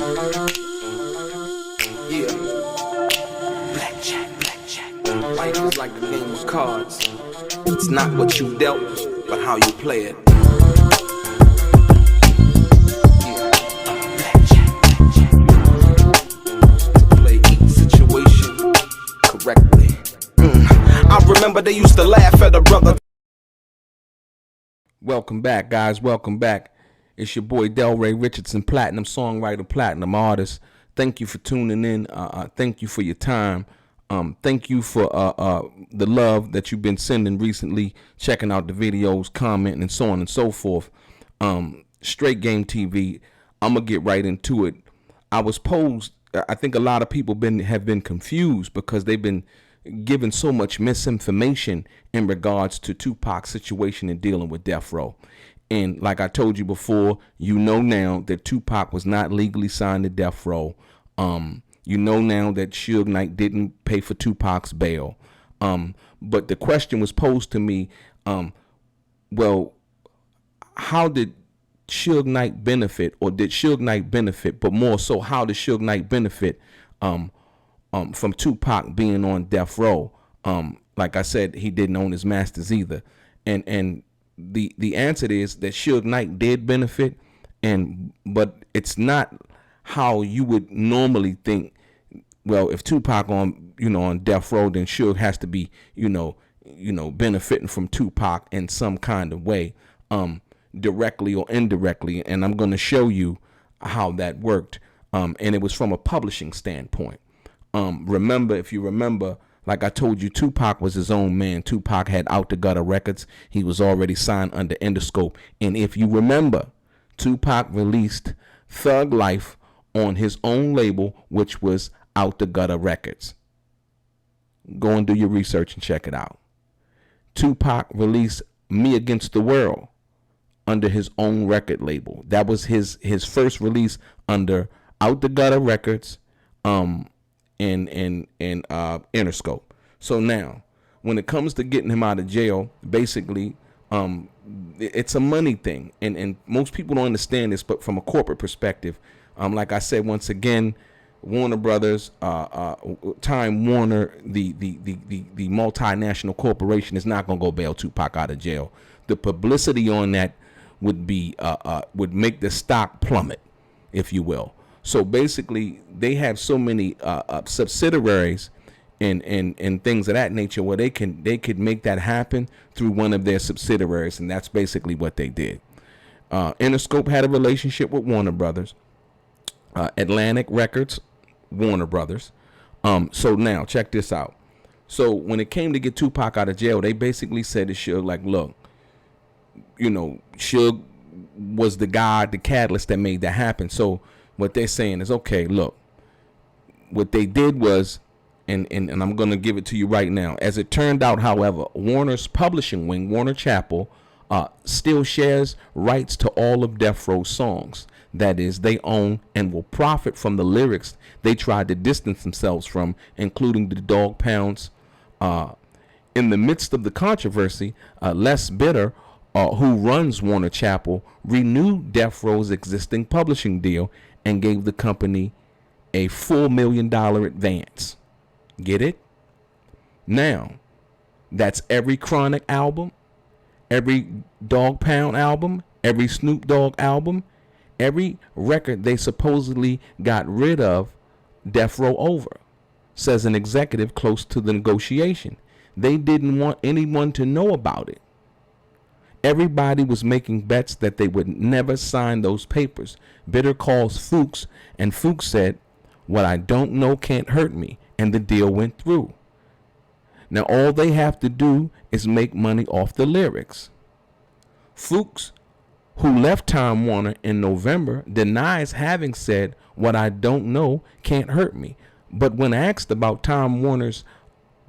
Yeah. Blackjack. Life is like a game of cards. It's not what you dealt, but how you play it. Yeah. Blackjack. To play each situation correctly. I remember they used to laugh at a brother. Welcome back, guys. Welcome back. It's your boy Delray, Richardson, platinum songwriter, platinum artist. Thank you for tuning in. Thank you for your time. Thank you for the love that you've been sending recently, checking out the videos, commenting, and so on and so forth. StraightGameTV, I'm going to get right into it. I was posed, I think a lot of people have been confused because they've been given so much misinformation in regards to 2pac's situation in dealing with DeathRow. And like I told you before, you know now that 2pac was not legally signed to DeathRow. You know now that Suge Knight didn't pay for 2pac's bail. But the question was posed to me, well, how did Suge Knight benefit, or did Suge Knight benefit, but more so, how did Suge Knight benefit from 2pac being on death row? Like I said, he didn't own his masters either. And the answer is that Suge Knight did benefit, but it's not how you would normally think. Well, if 2pac on death row, then Suge has to be benefiting from 2pac in some kind of way, directly or indirectly. And I'm going to show you how that worked. And it was from a publishing standpoint. If you remember, like I told you, 2pac was his own man. 2pac had Out the Gutter Records. He was already signed under Interscope. And if you remember, 2pac released Thug Life on his own label, which was Out the Gutter Records. Go and do your research and check it out. 2pac released Me Against the World under his own record label. That was his first release under Out the Gutter Records, in Interscope. So now, when it comes to getting him out of jail, basically, it's a money thing, and most people don't understand this. But from a corporate perspective, like I said, once again, Warner Brothers, Time Warner, the multinational corporation, is not gonna go bail 2pac out of jail. The publicity on that would make the stock plummet, if you will. So basically, they have so many subsidiaries and things of that nature where they could make that happen through one of their subsidiaries, and that's basically what they did. Interscope had a relationship with Warner Brothers, Atlantic Records, Warner Brothers. So now check this out. So when it came to get 2pac out of jail, they basically said to Suge, like, look, Suge was the guy, the catalyst that made that happen. So what they're saying is, okay, look, what they did was, and I'm going to give it to you right now. As it turned out, however, Warner's publishing wing, Warner Chappell, still shares rights to all of Death Row's songs. That is, they own and will profit from the lyrics they tried to distance themselves from, including the dog pounds. In the midst of the controversy, Les Bitter, who runs Warner Chappell, renewed Death Row's existing publishing deal and gave the company a $4 million advance. Get it? Now, that's every Chronic album, every Dog Pound album, every Snoop Dogg album, every record they supposedly got rid of Death Row over, says an executive close to the negotiation. They didn't want anyone to know about it. Everybody was making bets that they would never sign those papers. Bitter calls Fuchs, and Fuchs said, "What I don't know can't hurt me," and the deal went through. Now all they have to do is make money off the lyrics. Fuchs, who left Time Warner in November, denies having said, "What I don't know can't hurt me." But when asked about Time Warner's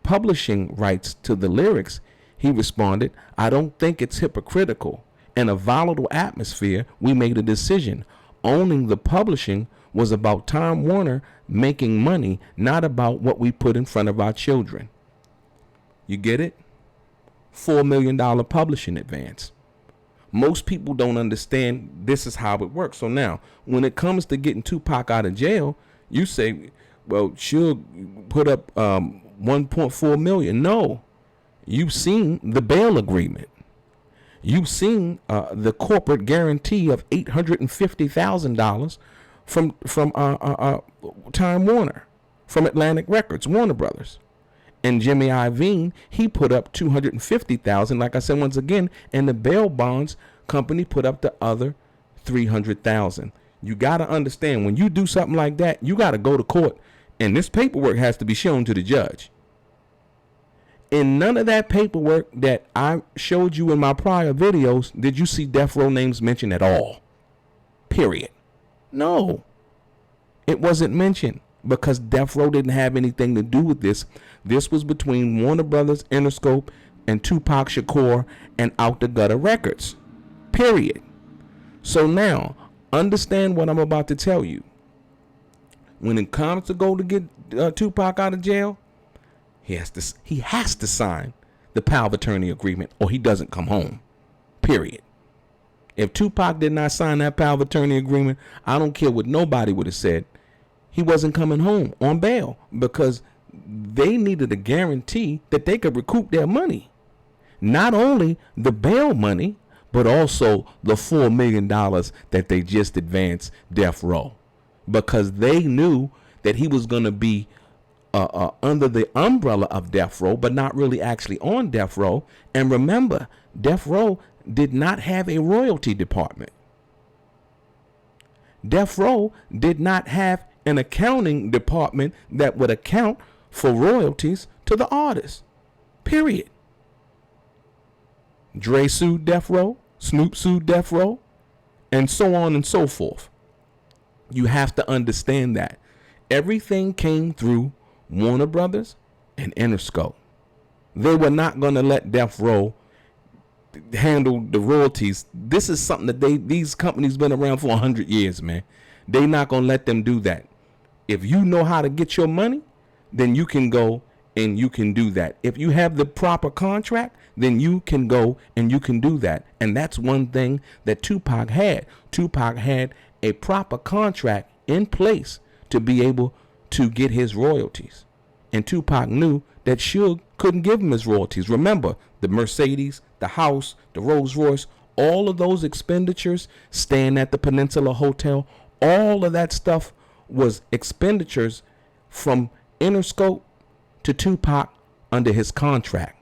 publishing rights to the lyrics, he responded, "I don't think it's hypocritical. In a volatile atmosphere, we made a decision. Owning the publishing was about Time Warner making money, not about what we put in front of our children." You get it? $4 million publishing advance. Most people don't understand this is how it works. So now, when it comes to getting Tupac out of jail, you say, well, Suge put up 1.4 million. No, you've seen the bail agreement. You've seen the corporate guarantee of $850,000 from Time Warner, from Atlantic Records, Warner Brothers. And Jimmy Iovine, he put up $250,000, like I said once again, and the bail bonds company put up the other $300,000. You got to understand, when you do something like that, you got to go to court, and this paperwork has to be shown to the judge. In none of that paperwork that I showed you in my prior videos did you see DeathRow names mentioned at all. Period. No, it wasn't mentioned, because DeathRow didn't have anything to do with this. This was between Warner Brothers, Interscope, and 2pac Shakur and Out the Gutter Records. Period. So now, understand what I'm about to tell you. When it comes to go to get Tupac out of jail, he has to sign the power of attorney agreement, or he doesn't come home. Period. If Tupac did not sign that power of attorney agreement, I don't care what nobody would have said, he wasn't coming home on bail, because they needed a guarantee that they could recoup their money. Not only the bail money, but also the $4 million that they just advanced DeathRow, because they knew that he was going to be under the umbrella of DeathRow, but not really actually on DeathRow. And remember, DeathRow did not have a royalty department. DeathRow did not have an accounting department that would account for royalties to the artists. Period. Dre sued DeathRow, Snoop sued DeathRow, and so on and so forth. You have to understand that everything came through Warner Brothers and Interscope. They were not going to let DeathRow handle the royalties. This is something that these companies been around for 100 years, man. They not going to let them do that. If you know how to get your money, then you can go and you can do that. If you have the proper contract, then you can go and you can do that. And that's one thing that Tupac had. Tupac had a proper contract in place to be able to get his royalties. And Tupac knew that Suge couldn't give him his royalties. Remember, the Mercedes, the house, the Rolls Royce, all of those expenditures, staying at the Peninsula Hotel, all of that stuff was expenditures from Interscope to Tupac under his contract.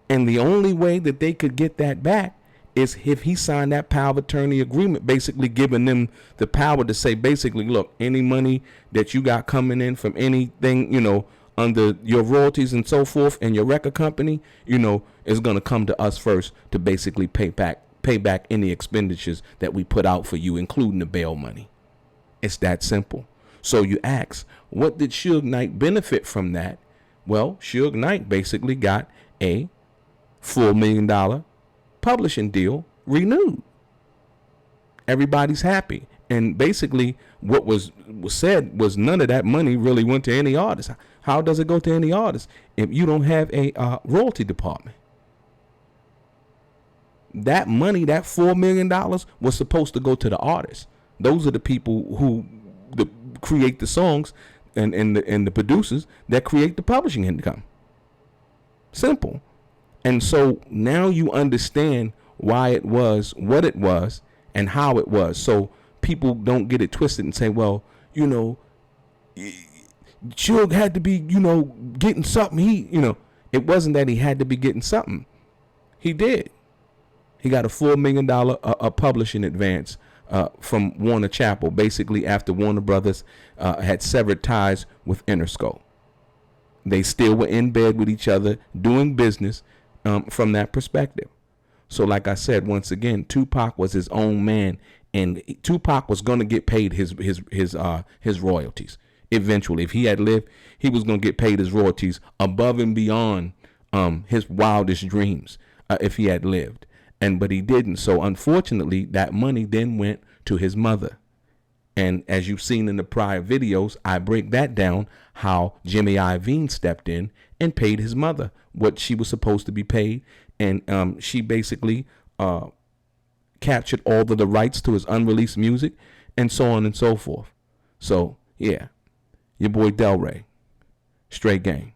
And the only way that they could get that back is if he signed that power of attorney agreement, basically giving them the power to say, basically, look, any money that you got coming in from anything, under your royalties and so forth, and your record company, is going to come to us first to basically pay back any expenditures that we put out for you, including the bail money. It's that simple. So you ask, what did Suge Knight benefit from that? Well, Suge Knight basically got a $4 million publishing deal renewed. Everybody's happy. And basically what was said was none of that money really went to any artist. How does it go to any artist if you don't have a royalty department? That money, that $4 million, was supposed to go to the artists. Those are the people who create the songs and the producers that create the publishing income. Simple. And so now you understand why it was what it was and how it was. So people don't get it twisted and say, well, Suge had to be, getting something. It wasn't that he had to be getting something. He did. He got a $4 million publishing advance from Warner Chappell, basically after Warner Brothers had severed ties with Interscope. They still were in bed with each other, doing business from that perspective. So like I said, once again, Tupac was his own man, and Tupac was going to get paid his royalties. Eventually, if he had lived, he was going to get paid his royalties above and beyond his wildest dreams if he had lived. But he didn't. So unfortunately, that money then went to his mother. And as you've seen in the prior videos, I break that down, how Jimmy Iovine stepped in and paid his mother what she was supposed to be paid. And she basically captured all of the rights to his unreleased music, and so on and so forth. So yeah, your boy Delray, Straight Game.